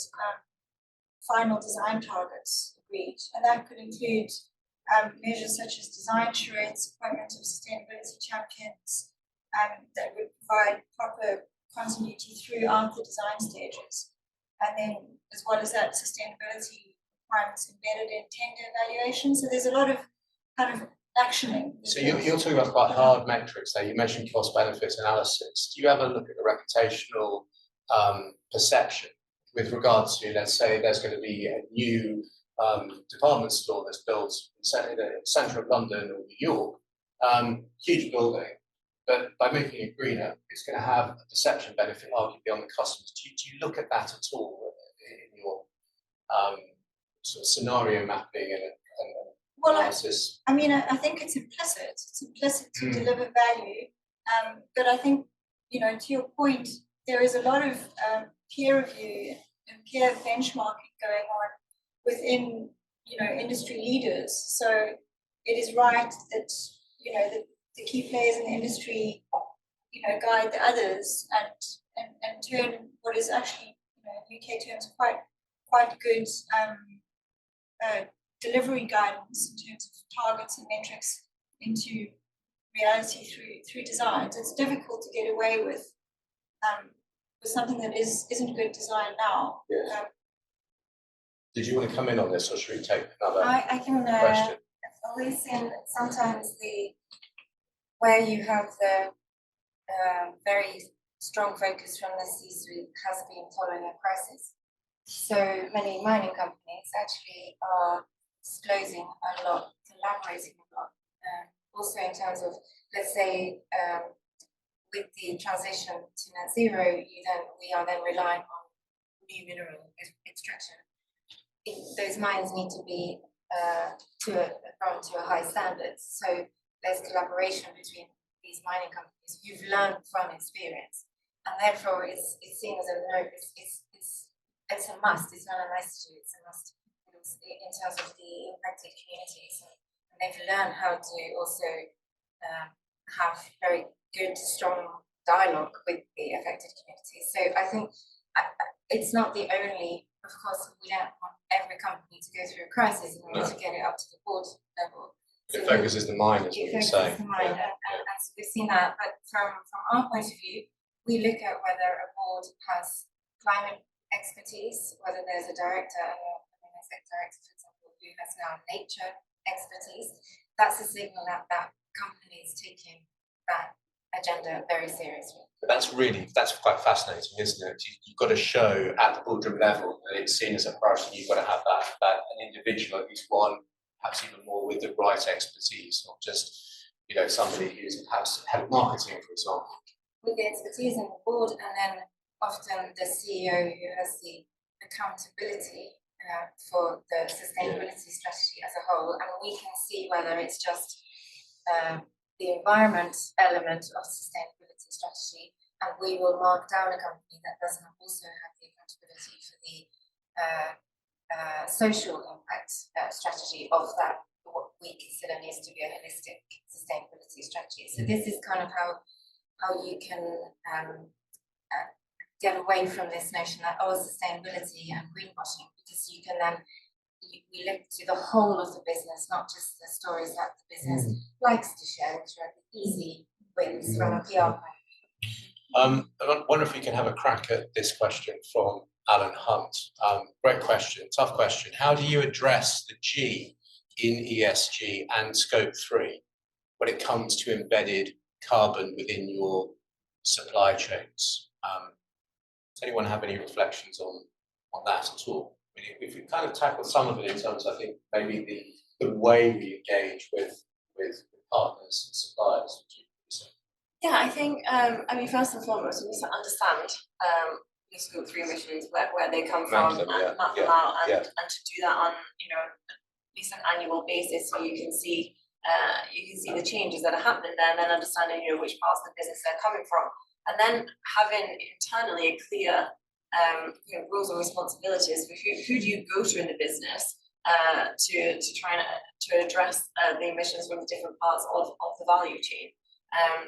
final design targets agreed. And that could include measures such as design charrettes, appointment of sustainability champions, that would provide proper continuity throughout the design stages. And then, as well as that, sustainability requirements embedded in tender evaluation. So there's a lot of kind of actioning. So you're talking about quite hard metrics there. You mentioned cost benefit analysis. Do you ever look at the reputational perception with regard to, let's say, there's going to be a new department store that's built in the centre of London or New York, huge building, but by making it greener, it's going to have a perception benefit arguably on the customers. Do you look at that at all in your sort of scenario mapping and analysis? I mean, I think it's implicit. It's implicit to deliver value, but I think, to your point, there is a lot of peer review and peer benchmarking going on within, industry leaders. So it is right that, the key players in the industry, guide the others and turn what is actually, in UK terms, quite good delivery guidance in terms of targets and metrics into reality through designs. It's difficult to get away with something that isn't good design now. Yes. Did you want to come in on this, or should we take another I can question? always in sometimes where you have the very strong focus from the C-suite has been following a crisis. So many mining companies actually are disclosing a lot, collaborating a lot. Also in terms of, let's say, with the transition to net zero, we are then relying on new mineral extraction. Those mines need to be brought to a high standard. So there's collaboration between these mining companies who've learned from experience, and therefore it's seen as it's a must. It's not a nice to do. It's a must in terms of the impacted communities, and they've learned how to also have very good, strong dialogue with the affected communities. So I think it's not the only. Of course, we don't want every company to go through a crisis in order to get it up to the board level. So it focuses the mind, as you say. The mind, and so we've seen that. But from our point of view, we look at whether a board has climate expertise, whether there's a director, an exec director, for example, who has now nature expertise. That's a signal that that company is taking that agenda very seriously. But that's quite fascinating, isn't it? You've got to show at the boardroom level that it's seen as a priority. You've got to have that an individual, at least one, perhaps even more, with the right expertise, not just somebody who's perhaps head of marketing, for example. With the expertise in the board, and then often the CEO who has the accountability for the sustainability strategy as a whole, and we can see whether it's just the environment element of sustainability strategy, and we will mark down a company that doesn't also have the accountability for the social impact strategy of that, what we consider needs to be a holistic sustainability strategy. So this is kind of how you can get away from this notion that sustainability and greenwashing, because you can then we look to the whole of the business, not just the stories that the business likes to share, which are easy wins from a PR point. I wonder if we can have a crack at this question from Alan Hunt. Great question, tough question. How do you address the G in ESG and Scope 3 when it comes to embedded carbon within your supply chains? Does anyone have any reflections on that at all? I mean, if we kind of tackle some of it in terms, I think maybe the way we engage with partners and suppliers. Yeah, I think first and foremost, we need to understand the Scope 3 emissions, where they come from, map them out, and to do that on at least an annual basis, so you can see the changes that are happening there, and then understanding which parts of the business they're coming from, and then having internally a clear roles and responsibilities for who do you go to in the business to try to address the emissions from the different parts of the value chain.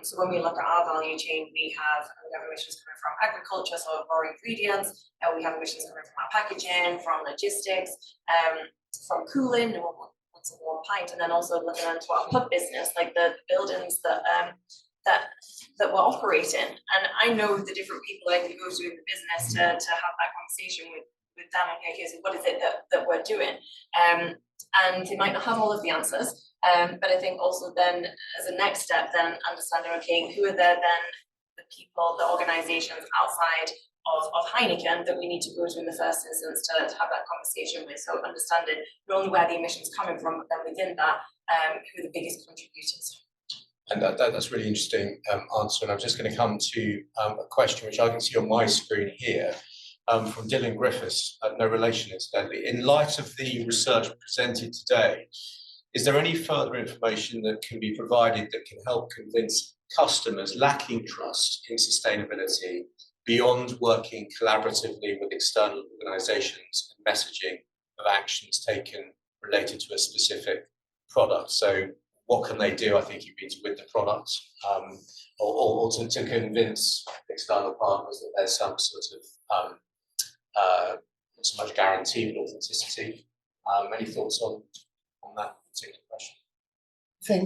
So when we look at our value chain, we have emissions coming from agriculture, so raw ingredients, we have emissions coming from our packaging, from logistics, from cooling, what's a warm pint, and then also looking into our pub business, like the buildings that we're operating. And I know the different people I can go to in the business to have that conversation with Dan and okay, so what is it that we're doing? And they might not have all of the answers. But I think also then as a next step, then understanding, okay, who are there then the people, the organisations outside of Heineken that we need to go to in the first instance to have that conversation with. So understanding not only where the emissions coming from, but then within that, who are the biggest contributors. And that's really interesting answer. And I'm just going to come to a question which I can see on my screen here from Richard Griffiths, no relation incidentally. In light of the research presented today, is there any further information that can be provided that can help convince customers lacking trust in sustainability beyond working collaboratively with external organisations and messaging of actions taken related to a specific product? So what can they do, I think you mean, with the product, or to convince external partners that there's some sort of not so much guaranteed authenticity? Any thoughts on that particular question?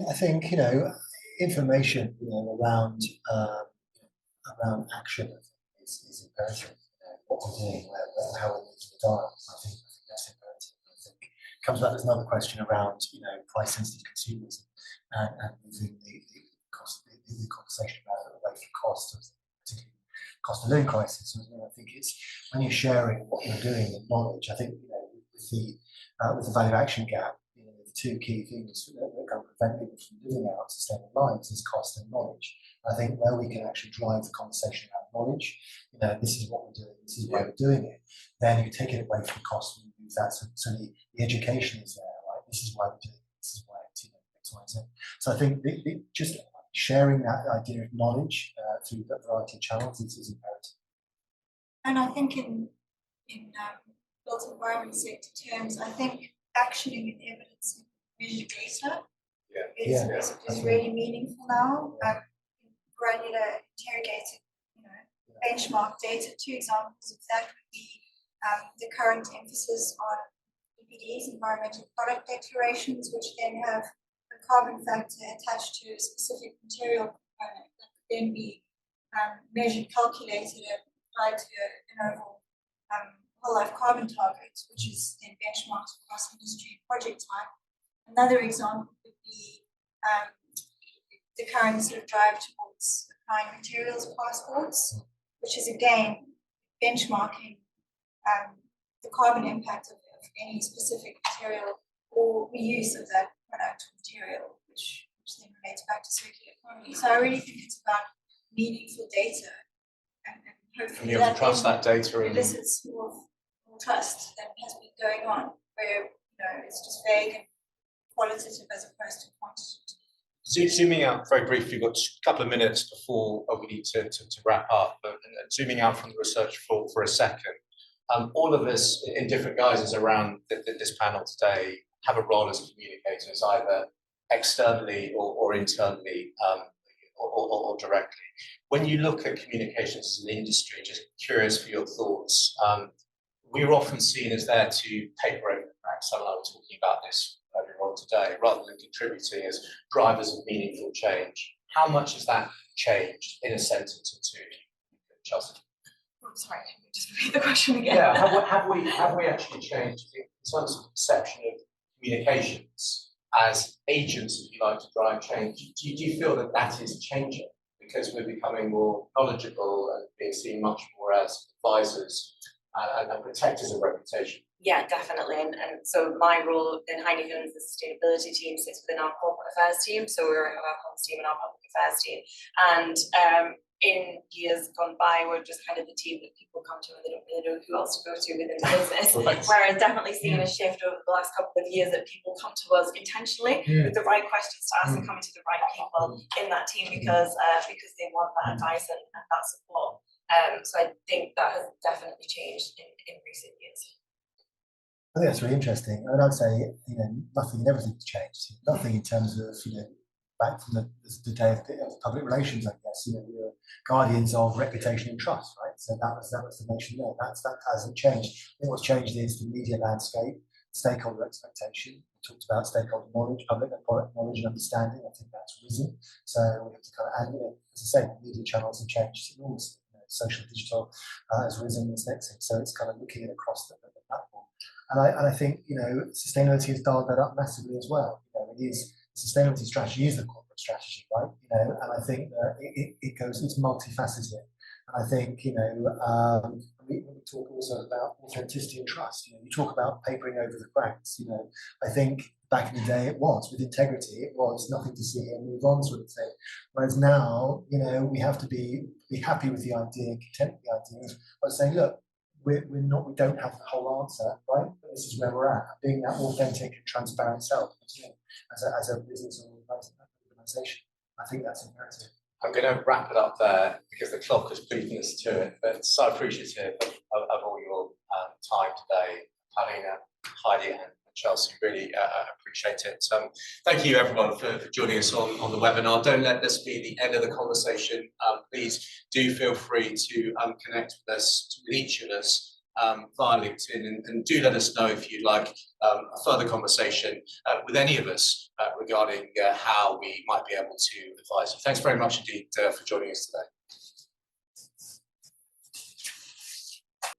I think information around action is imperative. What we're doing, how we're moving the dial, I think that's imperative. I think it comes back. There's another question around price sensitive consumers and moving the conversation about away from cost, particularly cost of living crisis. I think it's when you're sharing what you're doing and knowledge. I think with the value action gap, the two key things that can prevent people from living out sustainable lives is cost and knowledge. I think where we can actually drive the conversation around knowledge, this is what we're doing, this is why we're doing it, then you take it away from cost and use that. So the education is there, right? This is why we're doing it, this is why it's X, Y, Z. So I think just sharing that idea of knowledge through a variety of channels is imperative. And I think in built environment sector terms, I think actioning and evidence and measured data is really meaningful now. Granular, interrogated, benchmark data. Two examples of that would be the current emphasis on EPDs, environmental product declarations, which then have a carbon factor attached to a specific material component that could then be measured, calculated, and applied to an overall whole life carbon target, which is then benchmarked across industry and project type. Another example would be the current sort of drive towards applying materials passports, which is again benchmarking the carbon impact of any specific material or reuse of that product or material, which then relates back to circular economy. So I really think it's about meaningful data and hopefully And you have to trust that data. And elicits more trust that has been going on, where it's just vague and qualitative as opposed to quantitative. Zooming out very briefly, we've got a couple of minutes before we need to wrap up, but zooming out from the research for a second. All of us in different guises around this panel today have a role as communicators, either externally or internally or directly. When you look at communications as an industry, just curious for your thoughts, we're often seen as there to paper over the cracks. Someone I was talking about this earlier on today, rather than contributing as drivers of meaningful change. How much has that changed in a sentence or two, Chelsey? Oh, sorry, can you just repeat the question again? Yeah, have we actually changed in terms of perception of communications as agents, if you like, to drive change? Do you feel that that is changing because we're becoming more knowledgeable and being seen much more as advisors and protectors of reputation? Yeah, definitely. And so my role in Heineken as the sustainability team sits within our corporate affairs team. So we have our comms team and our public affairs team. And in years gone by, we're just kind of the team that people come to and they don't really know who else to go to within the business. Right. Whereas definitely seeing a shift over the last couple of years that people come to us intentionally with the right questions to ask and coming to the right people in that team because they want that advice and that support. So I think that has definitely changed in recent years. I think that's really interesting. I mean, I'd say, nothing and everything's changed. Nothing in terms of, back from the day of public relations, I guess. We were guardians of reputation and trust, right? So that was the notion there. That hasn't changed. I think what's changed is the media landscape, stakeholder expectation. We talked about stakeholder knowledge, public and product knowledge and understanding. I think that's risen. So we have to and as I say, media channels have changed enormously. Social digital has risen in this next thing. So it's kind of looking at across the platform. And I think, sustainability has dialed that up massively as well. Sustainability strategy is the corporate strategy, right? And I think that it's multifaceted. And I think, we talk also about authenticity and trust. You talk about papering over the cracks. I think back in the day it was with integrity. It was nothing to see and move on sort of thing. Whereas now, we have to be happy with the idea, content with the idea of saying, look, we don't have the whole answer, right? But this is where we're at, being that authentic and transparent self as a business or organisation. I think that's imperative. I'm going to wrap it up there because the clock is beating us to it. But so appreciative of all your time today, Pauliina, Heidi, and Chelsey. Really appreciate it. Thank you, everyone, for joining us on the webinar. Don't let this be the end of the conversation. Please do feel free to connect with us, with each of us, via LinkedIn, and do let us know if you'd like a further conversation with any of us regarding how we might be able to advise you. Thanks very much indeed for joining us today.